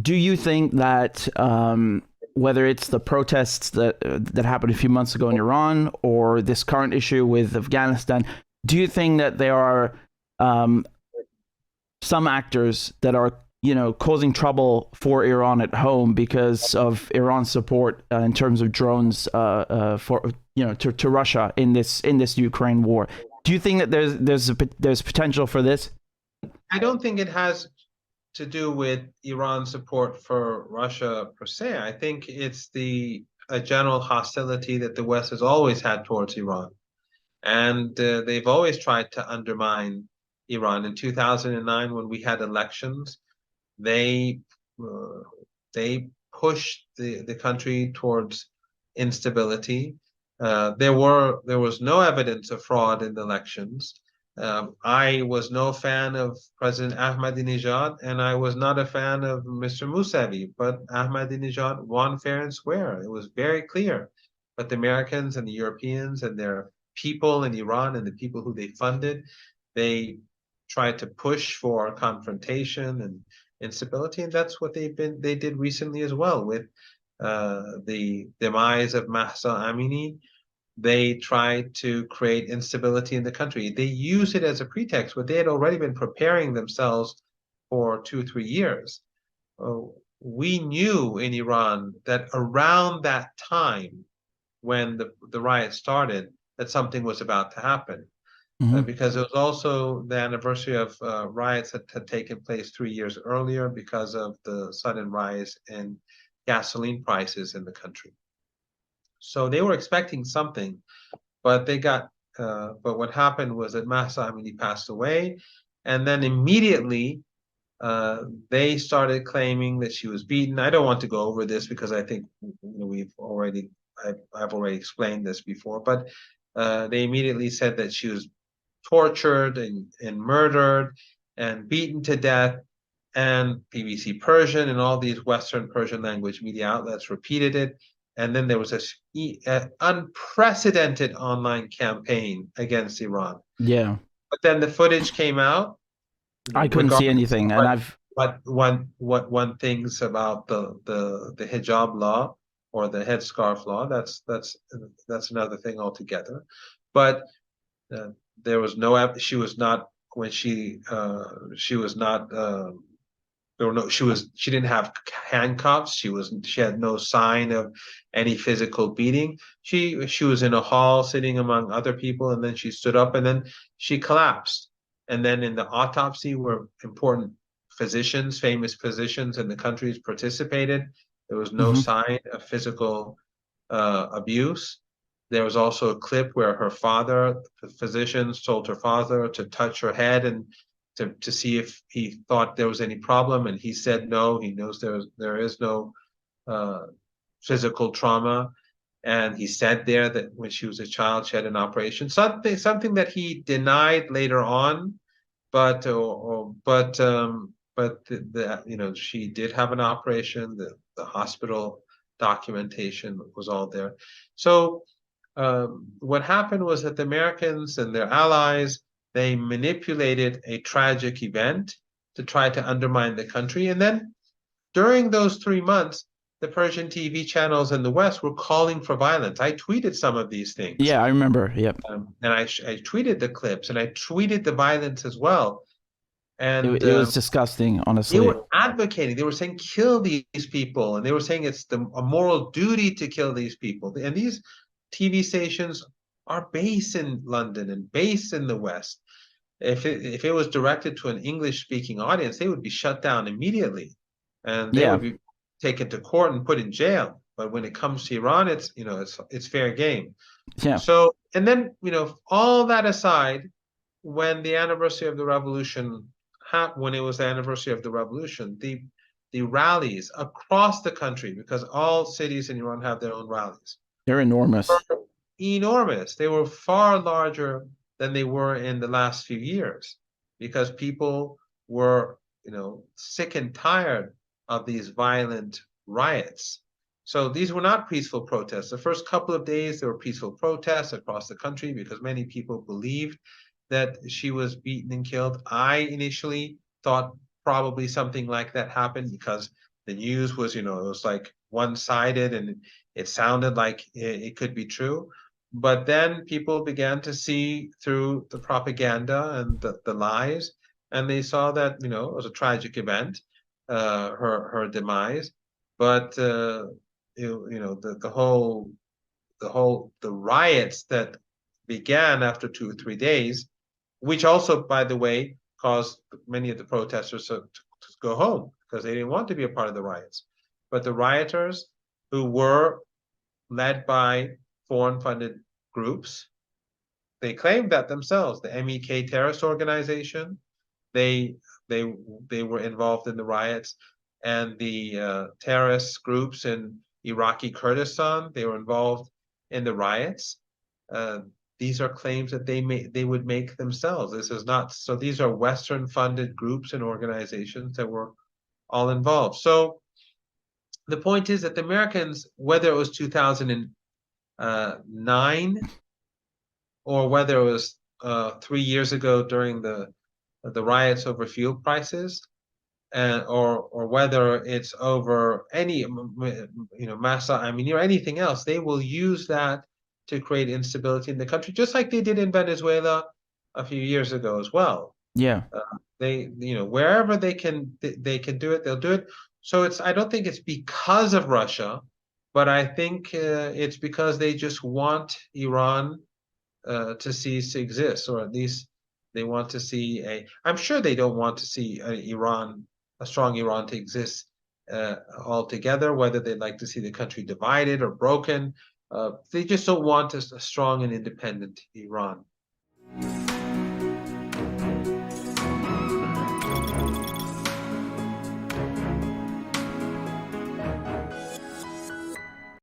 do you think that whether it's the protests that happened a few months ago in Iran or this current issue with Afghanistan, do you think that there are um, some actors that are causing trouble for Iran at home because of Iran's support in terms of drones for to Russia in this Ukraine war? Do you think that there's potential for this? I don't think it has to do with Iran's support for Russia per se. I think it's the a general hostility that the West has always had towards Iran, and they've always tried to undermine Iran. In 2009, when we had elections, they uh, they pushed the country towards instability. There was no evidence of fraud in the elections. I was no fan of President Ahmadinejad, and I was not a fan of Mr. Mousavi, but Ahmadinejad won fair and square. It was very clear. But the Americans and the Europeans and their people in Iran and the people who they funded, they tried to push for confrontation and instability, and that's what they did recently as well with the demise of Mahsa Amini. They tried to create instability in the country. They used it as a pretext, but they had already been preparing themselves for 2 or 3 years. We knew in Iran that around that time when the riot started, that something was about to happen. Mm-hmm. Because it was also the anniversary of riots that had taken place 3 years earlier because of the sudden rise in gasoline prices in the country. So they were expecting something, but but what happened was that Mahsa Amini passed away, and then immediately they started claiming that she was beaten. I don't want to go over this because I think I've already explained this before, but they immediately said that she was tortured and murdered and beaten to death. And BBC Persian and all these Western Persian language media outlets repeated it. And then there was this unprecedented online campaign against Iran. Yeah, But then the footage came out, I couldn't see regardless of anything, and I've what one thinks about the hijab law or the headscarf law. That's another thing altogether. But uh, there was no. She was not when she was not. There were no. She didn't have handcuffs. She had no sign of any physical beating. She was in a hall sitting among other people, and then she stood up, and then she collapsed. And then in the autopsy, where important physicians, famous physicians in the countries participated, there was no mhm. sign of physical abuse. There was also a clip where the physicians told her father to touch her head and to see if he thought there was any problem, and he said no. He knows there is no uh, physical trauma, and he said there that when she was a child, she had an operation. Something that he denied later on, but she did have an operation. The hospital documentation was all there. So what happened was that the Americans and their allies, they manipulated a tragic event to try to undermine the country. And then during those 3 months, the Persian TV channels in the West were calling for violence. I tweeted some of these things. Yeah, I remember. Yep. And I tweeted the clips and I tweeted the violence as well. And It was disgusting, they honestly. were advocating, they were saying, kill these people. And they were saying it's a moral duty to kill these people. And these TV stations are based in London and based in the West. If it was directed to an English-speaking audience, they would be shut down immediately, and they would Yeah, be taken to court and put in jail. But when it comes to Iran, it's fair game. yeah. So, and then all that aside, when the anniversary of the revolution when it was the anniversary of the revolution, the rallies across the country, because all cities in Iran have their own rallies, They're enormous. enormous. They were far larger than they were in the last few years because people were, sick and tired of these violent riots. So these were not peaceful protests. The first couple of days, there were peaceful protests across the country because many people believed that she was beaten and killed. I initially thought probably something like that happened because the news was, it was like one-sided, and it sounded like it could be true. But then people began to see through the propaganda and the lies, and they saw that, it was a tragic event, her demise. But the riots that began after 2 or 3 days, which also, by the way, caused many of the protesters to go home because they didn't want to be a part of the riots. But the rioters, who were led by foreign-funded groups, they claimed that themselves. The MEK terrorist organization, they they were involved in the riots, and the terrorist groups in Iraqi Kurdistan, they were involved in the riots. Uh, these are claims that they would make themselves. This is not so. These are Western-funded groups and organizations that were all involved. So the point is that the Americans, whether it was 2009 or whether it was 3 years ago during the riots over fuel prices, or whether it's over any Massa Amini or anything else, they will use that to create instability in the country, just like they did in Venezuela a few years ago as well. Yeah. They, wherever they can do it, they'll do it. So I don't think it's because of Russia, but I think it's because they just want Iran to cease to exist, or at least they want to see I'm sure they don't want to see a strong Iran to exist altogether, whether they'd like to see the country divided or broken. They just don't want a strong and independent Iran.